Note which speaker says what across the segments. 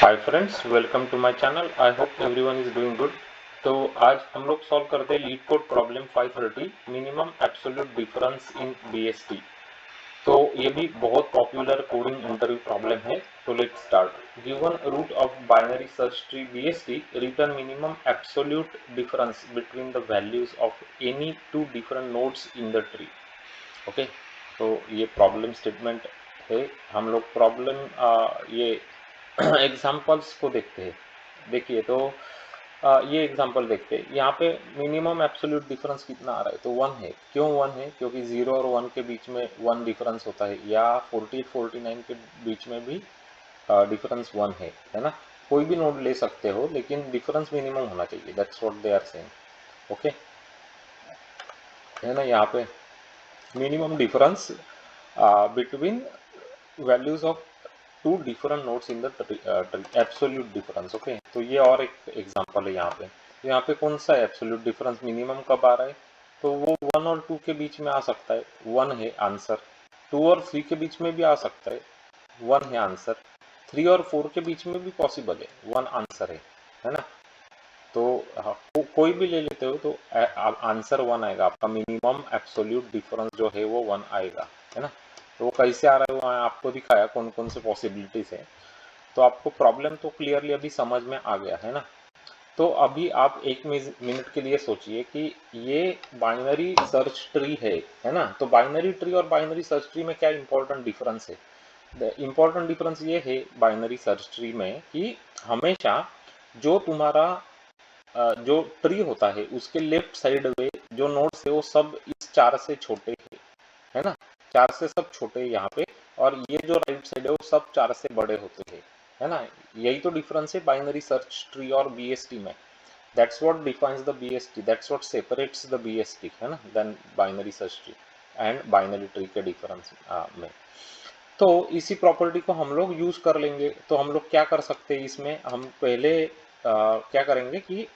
Speaker 1: Hi friends, welcome to my channel. I hope everyone is doing good. तो आज हम लोग सॉल्व करते हैं LeetCode problem 530, minimum absolute difference in BST. तो ये भी बहुत पॉपुलर कोडिंग इंटरव्यू प्रॉब्लम है। तो let's start. Given root of binary search tree BST, return minimum absolute difference between the values of any two different nodes in the tree. Okay, तो ये problem statement है। हम लोग problem ये examples को देखते हैं। देखिए, तो ये एग्जाम्पल देखते हैं। यहाँ पे मिनिमम एब्सोल्यूट डिफरेंस कितना आ रहा है, तो 1 है। क्यों 1 है? क्योंकि 0 और 1 के बीच में 1 डिफरेंस होता है, या 48 49 के बीच में भी डिफरेंस 1 है ना। कोई भी नोड ले सकते हो, लेकिन डिफरेंस मिनिमम होना चाहिए। That's what they are saying. Okay, है ना। यहाँ पे minimum difference between values of two different nodes in the absolute difference। Okay, तो ये और एक एग्जांपल है यहाँ पे। तो यहाँ पे कौन सा एब्सोल्यूट डिफरेंस मिनिमम कब आ रहा है? तो वो 1 और 2 के बीच में आ सकता है, 1 है आंसर। 2 और 3 के बीच में भी आ सकता है, 1 है आंसर। 3 और 4 के बीच में भी पॉसिबल है, 1 आंसर है ना। तो कोई भी ले लेते हो तो आंसर 1 आएगा। आपका मिनिमम एब्सोल्यूट डिफरेंस जो है वो 1 आएगा, है ना। तो वो कैसे आ रहा है, वो आपको दिखाया कौन कौन से पॉसिबिलिटीज है। तो आपको प्रॉब्लम तो क्लियरली अभी समझ में आ गया है ना। तो अभी आप एक मिनट के लिए सोचिए कि ये बाइनरी सर्च ट्री है ना। तो बाइनरी ट्री और बाइनरी सर्च ट्री में क्या इंपॉर्टेंट डिफरेंस है? इंपॉर्टेंट डिफरेंस ये है बाइनरी सर्च ट्री में कि हमेशा जो तुम्हारा जो ट्री होता है उसके लेफ्ट साइड में जो नोड्स है वो सब इस 4 से छोटे है ना। 4 से सब छोटे है यहाँ पे, और ये जो राइट साइड है वो सब 4 से बड़े होते हैं, है ना। यही तो डिफरेंस है बाइनरी सर्च ट्री और बीएसटी में। That's what defines the BST, that's what separates the BST, है ना, than binary search tree and binary tree के डिफरेंस में। तो इसी प्रॉपर्टी को हम लोग यूज कर लेंगे। तो हम लोग क्या कर सकते हैं इसमें? हम पहले क्या करेंगे कि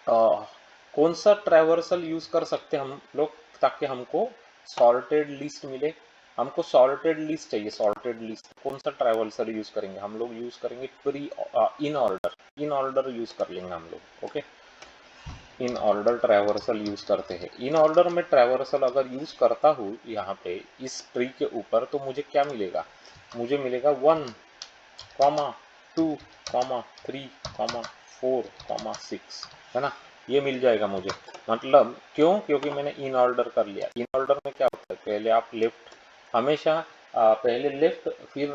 Speaker 1: कौन सा ट्रैवर्सल यूज कर सकते हैं हम लोग, ताकि हमको सॉर्टेड लिस्ट मिले। हमको सॉर्टेड लिस्ट चाहिए, सॉर्टेड लिस्ट। कौन सा ट्रैवर्सल यूज करेंगे? हम लोग यूज करेंगे प्री इन ऑर्डर यूज कर लेंगे हम लोग। Okay, in order traversal use करते हैं। इन ऑर्डर में ट्रैवर्सल अगर यूज करता हूँ यहाँ पे इस ट्री के ऊपर, तो मुझे क्या मिलेगा? मुझे मिलेगा 1, 2, 3, 4, 6, है ना। ये मिल जाएगा मुझे। मतलब क्यों? क्योंकि मैंने इन ऑर्डर कर लिया। इन ऑर्डर में क्या होता है, पहले आप लेफ्ट, हमेशा पहले लेफ्ट, फिर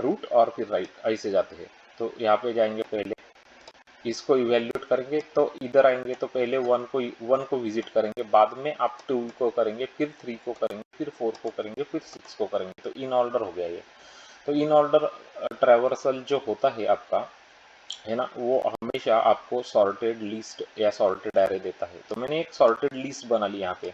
Speaker 1: रूट और फिर राइट, ऐसे जाते हैं। तो यहाँ पे जाएंगे, पहले इसको इवेल्यूएट करेंगे, तो इधर आएंगे तो पहले 1 को विजिट करेंगे, बाद में आप 2 को करेंगे, फिर 3 को करेंगे, फिर 4 को करेंगे, फिर 6 को करेंगे। तो इन ऑर्डर हो गया ये। तो इन ऑर्डर ट्रैवर्सल जो होता है आपका, है ना, वो हमेशा आपको सॉर्टेड लिस्ट या सॉर्टेड एरे देता है। तो मैंने एक सॉर्टेड लिस्ट बना ली यहाँ पे,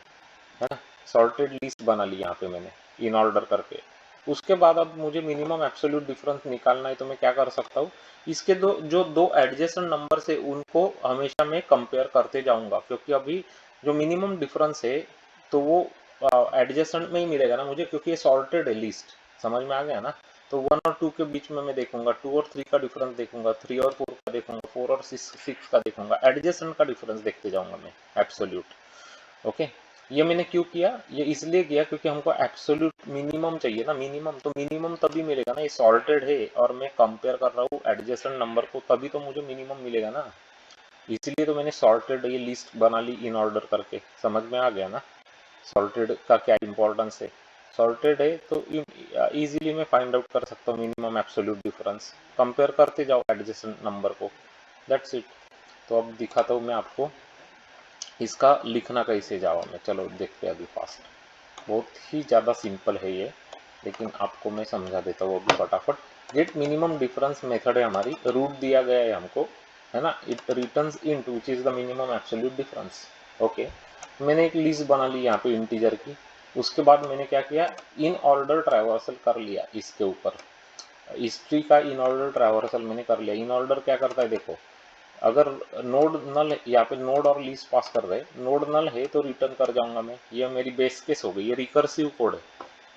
Speaker 1: है ना। सॉर्टेड लिस्ट बना ली यहाँ पे मैंने इन ऑर्डर करके। उसके बाद अब मुझे मिनिमम एब्सोल्यूट डिफरेंस निकालना है। तो मैं क्या कर सकता हूँ, इसके दो एडजेसेंट नंबर है उनको हमेशा मैं कंपेयर करते जाऊंगा, क्योंकि अभी जो मिनिमम डिफरेंस है तो वो एडजेसेंट में ही मिलेगा ना मुझे, क्योंकि ये सॉर्टेड है लिस्ट। समझ में आ गया ना। तो 1 और 2 के बीच में मैं देखूंगा, 2 और 3 का डिफरेंस देखूंगा, 3 और 4 का देखूंगा, 4 और 6 का देखूंगा। एडजेसेंट का डिफरेंस देखते जाऊंगा मैं, एब्सोल्यूट। ओके, ये मैंने क्यों किया? ये इसलिए किया क्योंकि हमको एब्सोल्यूट मिनिमम चाहिए ना। मिनिमम तो मिनिमम तभी मिलेगा ना, ये सॉर्टेड है और मैं कंपेयर कर रहा हूँ एडजेसेंट नंबर को, तभी तो मुझे मिनिमम मिलेगा ना। इसलिए तो मैंने सॉर्टेड ये लिस्ट बना ली इन ऑर्डर करके। समझ में आ गया ना सॉर्टेड का क्या इंपॉर्टेंस है? सॉर्टेड है तो इजीली मैं फाइंड आउट कर सकता हूँ मिनिमम एब्सोल्यूट डिफरेंस। कंपेयर करते जाओ एडजेसेंट नंबर को, दैट्स इट। तो अब दिखाता हूँ मैं आपको इसका लिखना कैसे जावा में। चलो देखते हैं अभी फास्ट। बहुत ही ज़्यादा सिंपल है ये, लेकिन आपको मैं समझा देता हूँ अभी फटाफट। गेट मिनिमम डिफरेंस मेथड है हमारी, रूट दिया गया है हमको, है ना। It returns int which is the minimum absolute difference. Okay, मैंने एक लिस्ट बना ली यहाँ पे इंटीजर की। उसके बाद मैंने क्या किया, इन ऑर्डर ट्रैवर्सल कर लिया इसके ऊपर। हिस्ट्री का इन ऑर्डर ट्रैवर्सल मैंने कर लिया। इन ऑर्डर क्या करता है देखो, अगर नोड नल, यहाँ पे नोड और लिस्ट पास कर रहे, नोड नल है तो रिटर्न कर जाऊंगा मैं। ये मेरी बेस केस हो गई, ये रिकर्सिव कोड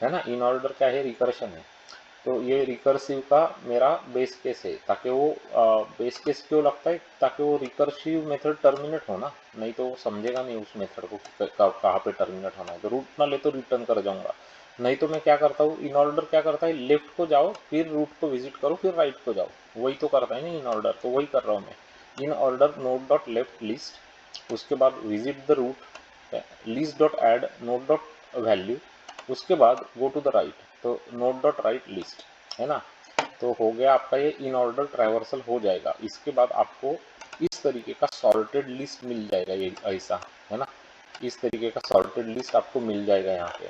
Speaker 1: है ना। इन ऑर्डर क्या है, रिकर्शन है। तो ये रिकर्सिव का मेरा बेस केस है, ताकि वो बेस केस क्यों लगता है, ताकि वो रिकर्सिव मेथड टर्मिनेट हो ना, नहीं तो वो समझेगा नहीं उस मेथड को कहाँ पे टर्मिनेट होना है। तो रूट ना ले तो रिटर्न कर जाऊंगा, नहीं तो मैं क्या करता हूँ, इन ऑर्डर क्या करता है, लेफ्ट को जाओ फिर रूट को विजिट करो फिर राइट को जाओ, वही तो करता है ना इन ऑर्डर, तो वही कर रहा हूँ मैं। In order node dot left list, उसके बाद visit the root list dot add node dot value, उसके बाद गो टू द राइट, तो नोड डॉट राइट लिस्ट, है ना। तो हो गया आपका ये इन ऑर्डर ट्रैवर्सल हो जाएगा। इसके बाद आपको इस तरीके का सॉर्टेड लिस्ट मिल जाएगा, ये ऐसा है ना, इस तरीके का सॉर्टेड लिस्ट आपको मिल जाएगा यहाँ पे।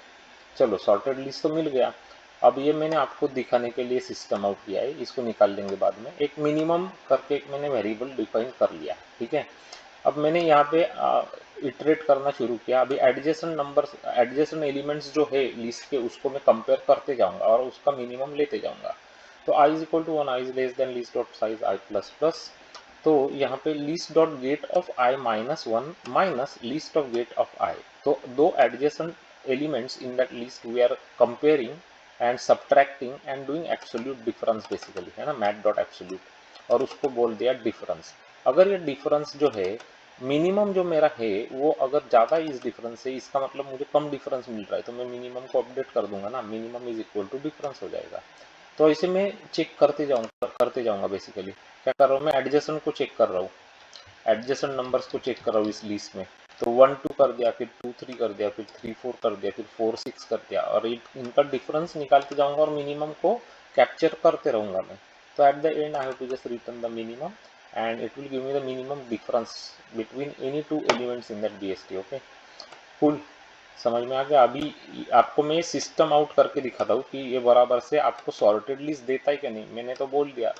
Speaker 1: चलो सॉर्टेड लिस्ट तो मिल गया। अब ये मैंने आपको दिखाने के लिए सिस्टम आउट किया है, इसको निकाल देंगे बाद में। एक मिनिमम करके एक मैंने वेरिएबल डिफाइन कर लिया, ठीक है। अब मैंने यहाँ पे इटरेट करना शुरू किया। अभी एडजेसेंट नंबर्स, एडजेसेंट एलिमेंट्स जो है लिस्ट के, उसको मैं कंपेयर करते जाऊंगा और उसका मिनिमम लेते जाऊंगा। तो i is equal to 1, i is less than list dot size i plus plus. तो यहाँ पे list dot get of i minus 1 minus list of get of i, तो दो adjacent elements in that list we are comparing and subtracting and doing absolute difference basically, है ना, math dot absolute, और उसको बोल दिया डिफरेंस। अगर ये डिफरेंस जो है मिनिमम जो मेरा है वो अगर ज़्यादा इस डिफरेंस से, इसका मतलब मुझे कम डिफरेंस मिल रहा है, तो मैं मिनिमम को अपडेट कर दूंगा ना, minimum is equal to difference हो जाएगा। तो ऐसे मैं चेक करते जाऊंगा बेसिकली। क्या कर रहा हूँ मैं, एडजेसेंट को चेक कर रहा हूँ, एडजेसेंट नंबर्स को चेक कर रहा हूँ इस लिस्ट में। तो 1 2 कर दिया, फिर 2 3 कर दिया, फिर 3 4 कर दिया, फिर 4 6 कर दिया, और इनका डिफरेंस निकालते जाऊंगा और मिनिमम को कैप्चर करते रहूंगा मैं। तो at the end I have to just return the minimum and it will give me the minimum difference between any two elements in that BST. Okay, cool, समझ में आ गया। अभी आपको मैं सिस्टम आउट करके दिखाता हूँ कि ये बराबर से आपको सॉर्टेड लिस्ट देता है कि नहीं। मैंने तो बोल दिया,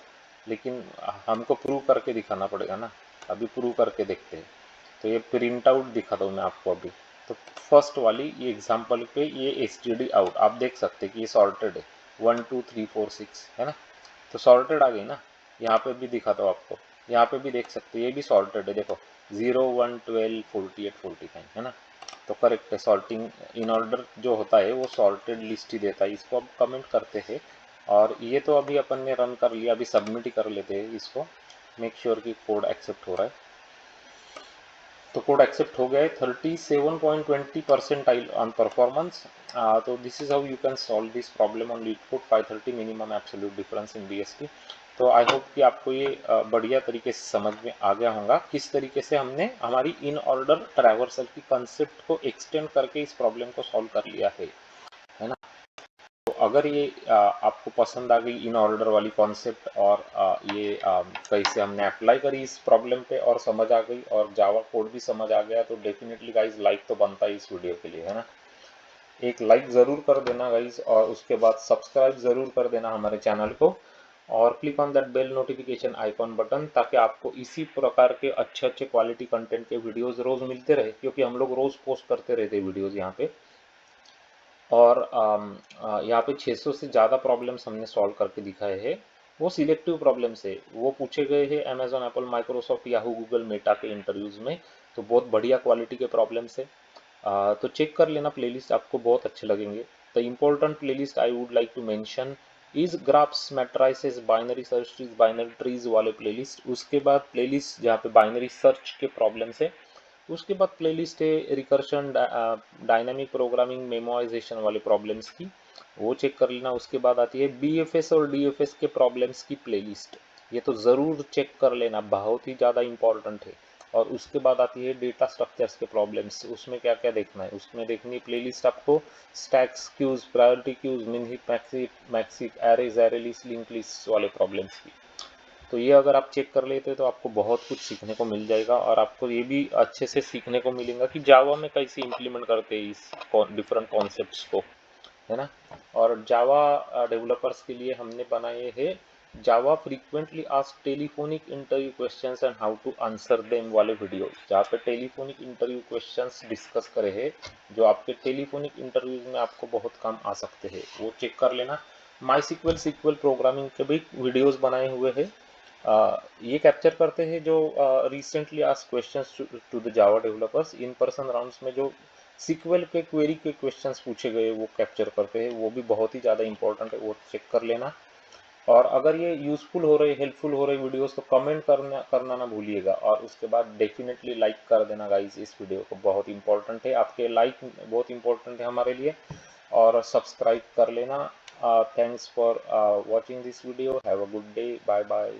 Speaker 1: लेकिन हमको प्रूव करके दिखाना पड़ेगा ना। अभी प्रूव करके देखते हैं। तो ये प्रिंट आउट दिखाता हूँ मैं आपको अभी। तो फर्स्ट वाली ये एग्जांपल पे ये एसटीडी आउट आप देख सकते हैं कि ये सॉर्टेड है, 1 2 3 4 6, है ना। तो सॉर्टेड आ गई ना। यहाँ पे भी दिखाता हूँ आपको, यहाँ पे भी देख सकते हैं ये भी सॉर्टेड है, देखो 0 1 12 48 49, है ना। तो करेक्ट है। सॉर्टिंग इन ऑर्डर जो होता है वो सॉर्टेड लिस्ट ही देता है। इसको अब कमेंट करते हैं, और ये तो अभी अपन ने रन कर लिया, अभी सबमिट ही कर लेते हैं इसको, मेक श्योर कि कोड एक्सेप्ट हो रहा है। तो कोड एक्सेप्ट हो गया है, 37.20 परसेंटाइल ऑन परफॉर्मेंस। तो this is how you can solve this problem on LeetCode 530 minimum absolute difference in BST. तो आई होप कि आपको ये बढ़िया तरीके से समझ में आ गया होगा किस तरीके से हमने हमारी इन ऑर्डर ट्रैवर्सल की कंसेप्ट को एक्सटेंड करके इस प्रॉब्लम को सॉल्व कर लिया है ना। तो अगर ये आपको पसंद आ गई इन ऑर्डर वाली कॉन्सेप्ट, और ये कैसे हमने अप्लाई करी इस प्रॉब्लम पे और समझ आ गई, और जावा कोड भी समझ आ गया, तो डेफिनेटली गाइज लाइक तो बनता है इस वीडियो के लिए, है ना। एक लाइक ज़रूर कर देना गाइज, और उसके बाद सब्सक्राइब ज़रूर कर देना हमारे चैनल को, और click on that bell notification icon button, ताकि आपको इसी प्रकार के अच्छे अच्छे क्वालिटी कंटेंट के वीडियोस रोज़ मिलते रहे, क्योंकि हम लोग रोज़ पोस्ट करते रहते हैं वीडियोज़ यहाँ पे। और यहाँ पे 600 से ज़्यादा प्रॉब्लम्स हमने सॉल्व करके दिखाए हैं। वो सिलेक्टिव प्रॉब्लम्स है, वो पूछे गए हैं Amazon, Apple, Microsoft, Yahoo, Google, Meta के इंटरव्यूज़ में। तो बहुत बढ़िया क्वालिटी के प्रॉब्लम्स है। तो चेक कर लेना प्लेलिस्ट, आपको बहुत अच्छे लगेंगे। The important playlist I would like to mention is graphs, matrices, binary search trees, binary trees वाले प्लेलिस्ट। उसके बाद प्लेलिस्ट जहाँ पे बाइनरी सर्च के प्रॉब्लम्स है। उसके बाद प्लेलिस्ट है रिकर्शन, डायनामिक प्रोग्रामिंग, मेमोराइजेशन वाले प्रॉब्लम्स की, वो चेक कर लेना। उसके बाद आती है बीएफएस और डीएफएस के प्रॉब्लम्स की प्लेलिस्ट, ये तो ज़रूर चेक कर लेना, बहुत ही ज़्यादा इंपॉर्टेंट है। और उसके बाद आती है डेटा स्ट्रक्चर्स के प्रॉब्लम्स, उसमें क्या क्या देखना है, उसमें देखनी है प्लेलिस्ट आपको stacks, queues, priority queues, min heap, max heap, arrays, array list, link list वाले प्रॉब्लम्स की। तो ये अगर आप चेक कर लेते तो आपको बहुत कुछ सीखने को मिल जाएगा, और आपको ये भी अच्छे से सीखने को मिलेगा कि जावा में कैसे इम्प्लीमेंट करते हैं इस डिफरेंट कॉन्सेप्ट्स को, है ना। और जावा डेवलपर्स के लिए हमने बनाए हैं Java frequently asked telephonic interview questions and how to answer them वाले वीडियो, जहाँ पे टेलीफोनिक इंटरव्यू क्वेश्चंस डिस्कस करे हैं, जो आपके टेलीफोनिक इंटरव्यूज में आपको बहुत काम आ सकते हैं, वो चेक कर लेना। माई सिक्वल सिक्वल प्रोग्रामिंग के भी वीडियोस बनाए हुए हैं। ये कैप्चर करते हैं जो recently asked questions to the Java developers in person rounds में, जो सीक्वल के क्वेरी के क्वेश्चंस पूछे गए वो कैप्चर करते हैं, वो भी बहुत ही ज़्यादा इंपॉर्टेंट है, वो चेक कर लेना। और अगर ये यूज़फुल हो रही, हेल्पफुल हो रही वीडियोस तो कमेंट करना ना भूलिएगा, और उसके बाद डेफिनेटली लाइक कर देना गाइस इस वीडियो को, बहुत इंपॉर्टेंट है, आपके लाइक बहुत इंपॉर्टेंट है हमारे लिए। और सब्सक्राइब कर लेना। Thanks for watching this video, have a good day, bye bye.